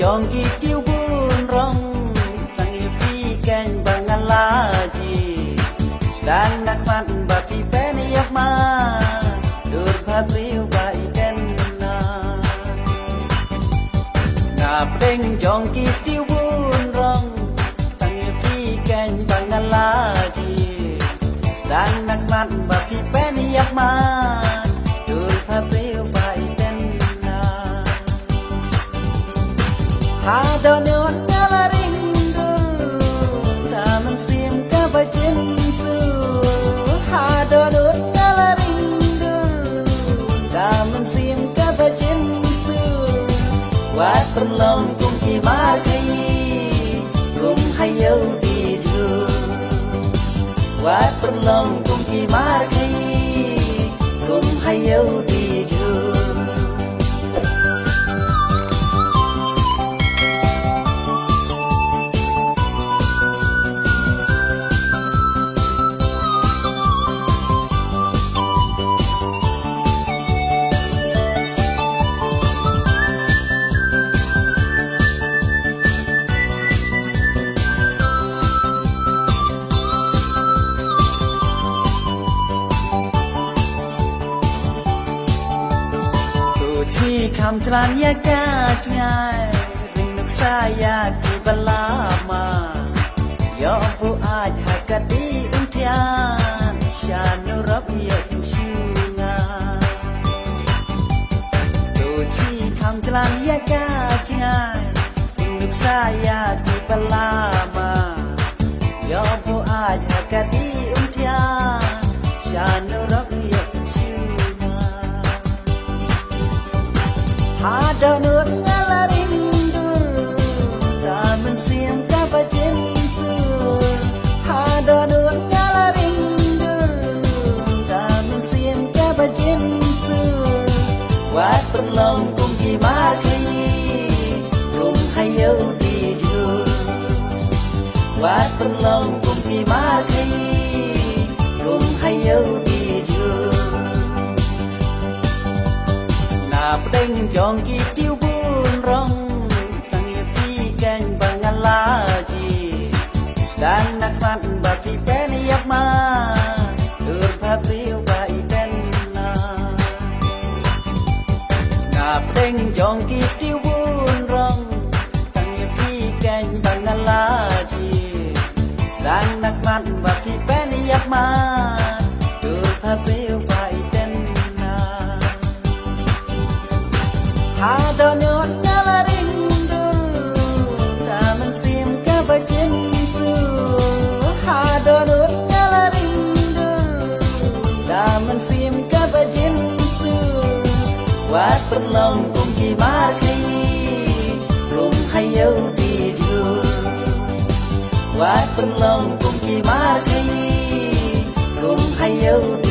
chong ki tiêu buồn rong tăng yêu phi keng bangan laji sedang nak mat bapi pen yak ma dur patriu bai ken na peng chong ki tiêu buồn rong tăng yêu phi keng bangan laji sedang nak mat bapi pen yak ma dur patriu bai ken Hadanun ngalarindu Daman sim kabajinsu Hadanun ngalarindu Daman sim kabajinsu Wat perlong kung kimarkai Kung hayaw di ju Wat perlong kung kimarkai Kung hayaw di juที่คำจรานยากาจง่ายริงนึกสายากีบลามา ยอมผู้อาจหักกะดีอุนทยานชานุรับยกชูงาตัวที่คำจรานยากาจง่ายริงนึกสายากีบลามา ยอมผู้อาจหักกะดีอุนทยานชานุรับยกHadanun ngalarindu Daman sim kabajinsu Hadanun ngalarindu Daman sim kabajinsu Wat perlong kung kimarkai Kung hayaw di ju Wat perlong kung kimarkai Kung hayaw di ju Peng chong ki tiêu buồn rong tăng yêu phi keng bangan laji sedang nak mat bapi pen yak ma dur patriu bai pen na peng chong ki tiêu buồn rong tăng yêu phi keng bangan laji sedang nak mat bapi pen yak ma dur patriu bai Hadanun ngalarindu Daman sim kabajinsu Hadanun ngalarindu Daman sim kabajinsu Wat perlong kung kimarkai Kung hayaw di ju Wat perlong kung kimarkai Kung hayaw di